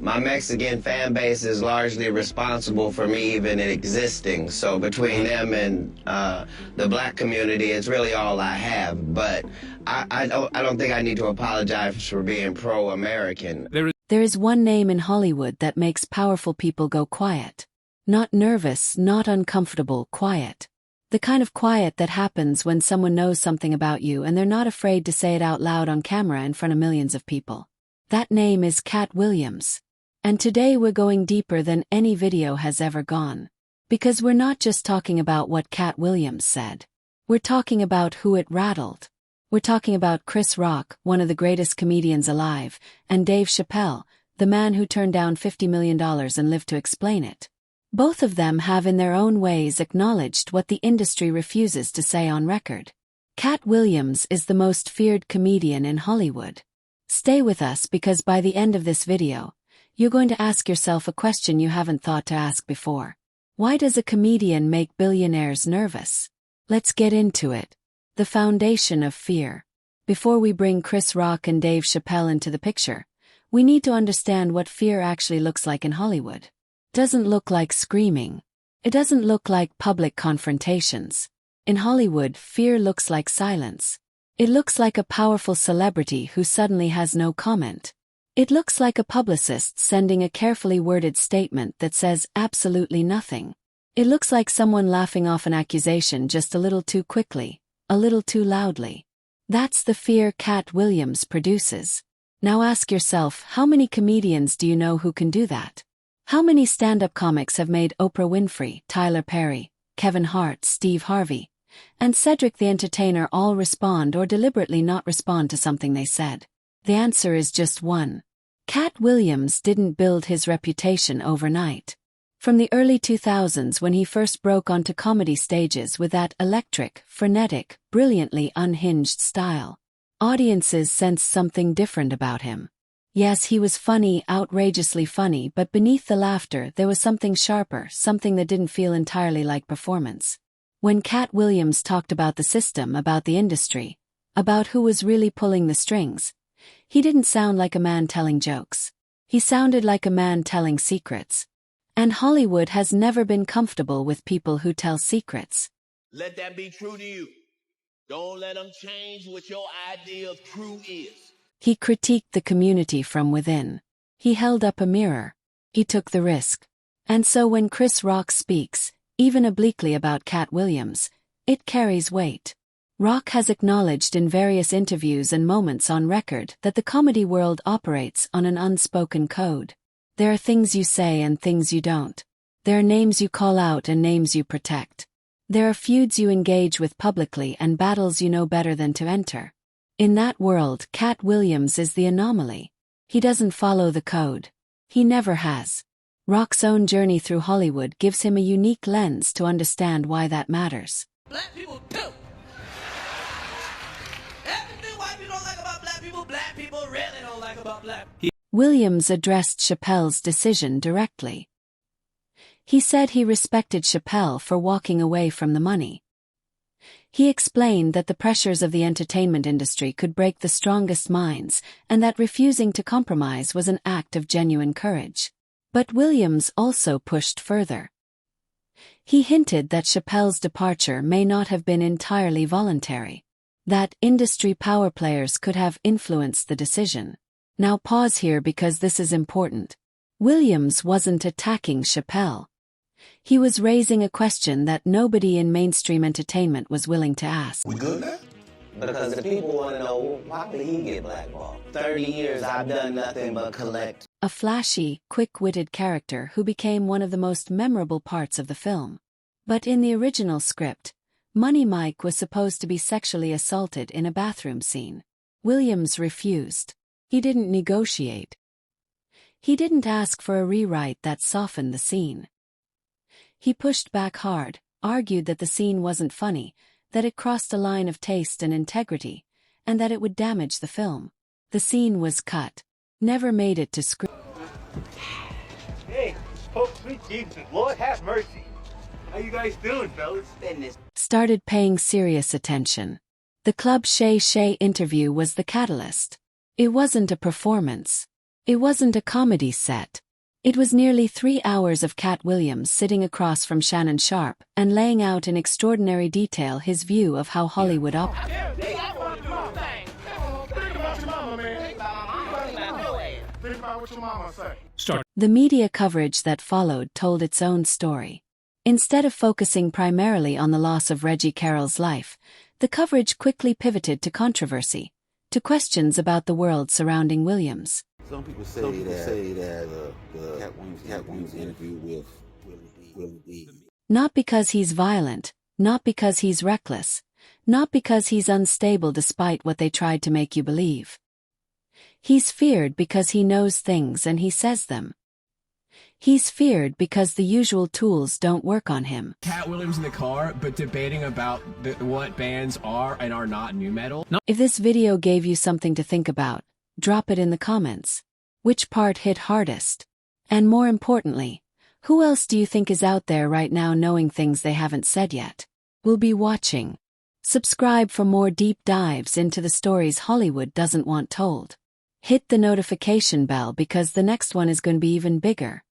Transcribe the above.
my Mexican fan base is largely responsible for me even existing. So between them and the black community, it's really all I have. But I don't think I need to apologize for being pro-American. There is one name in Hollywood that makes powerful people go quiet. Not nervous, not uncomfortable, quiet. The kind of quiet that happens when someone knows something about you and they're not afraid to say it out loud on camera in front of millions of people. That name is Katt Williams. And today we're going deeper than any video has ever gone. Because we're not just talking about what Katt Williams said. We're talking about who it rattled. We're talking about Chris Rock, one of the greatest comedians alive, and Dave Chappelle, the man who turned down $50 million and lived to explain it. Both of them have in their own ways acknowledged what the industry refuses to say on record. Katt Williams is the most feared comedian in Hollywood. Stay with us because by the end of this video, you're going to ask yourself a question you haven't thought to ask before. Why does a comedian make billionaires nervous? Let's get into it. The foundation of fear. Before we bring Chris Rock and Dave Chappelle into the picture, we need to understand what fear actually looks like in Hollywood. It doesn't look like screaming. It doesn't look like public confrontations. In Hollywood, fear looks like silence. It looks like a powerful celebrity who suddenly has no comment. It looks like a publicist sending a carefully worded statement that says absolutely nothing. It looks like someone laughing off an accusation just a little too quickly, a little too loudly. That's the fear Katt Williams produces. Now ask yourself, how many comedians do you know who can do that? How many stand-up comics have made Oprah Winfrey, Tyler Perry, Kevin Hart, Steve Harvey, and Cedric the Entertainer all respond or deliberately not respond to something they said? The answer is just one. Katt Williams didn't build his reputation overnight. From the early 2000s when he first broke onto comedy stages with that electric, frenetic, brilliantly unhinged style, audiences sensed something different about him. Yes, he was funny, outrageously funny, but beneath the laughter there was something sharper, something that didn't feel entirely like performance. When Katt Williams talked about the system, about the industry, about who was really pulling the strings, he didn't sound like a man telling jokes. He sounded like a man telling secrets. And Hollywood has never been comfortable with people who tell secrets. Let that be true to you. Don't let them change what your idea of true is. He critiqued the community from within. He held up a mirror. He took the risk. And so when Chris Rock speaks, even obliquely about Katt Williams, it carries weight. Rock has acknowledged in various interviews and moments on record that the comedy world operates on an unspoken code. There are things you say and things you don't. There are names you call out and names you protect. There are feuds you engage with publicly and battles you know better than to enter. In that world, Katt Williams is the anomaly. He doesn't follow the code. He never has. Rock's own journey through Hollywood gives him a unique lens to understand why that matters. Black people do. Everything white people don't like about black people really don't like about black people. Williams addressed Chappelle's decision directly. He said he respected Chappelle for walking away from the money. He explained that the pressures of the entertainment industry could break the strongest minds, and that refusing to compromise was an act of genuine courage. But Williams also pushed further. He hinted that Chappelle's departure may not have been entirely voluntary, that industry power players could have influenced the decision. Now pause here because this is important. Williams wasn't attacking Chappelle. He was raising a question that nobody in mainstream entertainment was willing to ask. We good now? Because the people want to know, why did he get blackballed? 30 years I've done nothing but collect. A flashy, quick-witted character who became one of the most memorable parts of the film. But in the original script, Money Mike was supposed to be sexually assaulted in a bathroom scene. Williams refused. He didn't negotiate. He didn't ask for a rewrite that softened the scene. He pushed back hard, argued that the scene wasn't funny, that it crossed a line of taste and integrity, and that it would damage the film. The scene was cut. Never made it to screen. Hey, oh sweet Jesus, Lord have mercy. How you guys doing, fellas? Started paying serious attention. The Club Shay Shay interview was the catalyst. It wasn't a performance. It wasn't a comedy set. It was nearly 3 hours of Katt Williams sitting across from Shannon Sharpe and laying out in extraordinary detail his view of how Hollywood operates. The media coverage that followed told its own story. Instead of focusing primarily on the loss of Reggie Carroll's life, the coverage quickly pivoted to controversy, to questions about the world surrounding Williams. Some people say that the Katt Williams interview with Willie D. Not because he's violent, not because he's reckless, not because he's unstable despite what they tried to make you believe. He's feared because he knows things and he says them. He's feared because the usual tools don't work on him. Katt Williams in the car, but debating about what bands are and are not nu metal. If this video gave you something to think about, drop it in the comments. Which part hit hardest? And more importantly, who else do you think is out there right now knowing things they haven't said yet? We'll be watching. Subscribe for more deep dives into the stories Hollywood doesn't want told. Hit the notification bell because the next one is going to be even bigger.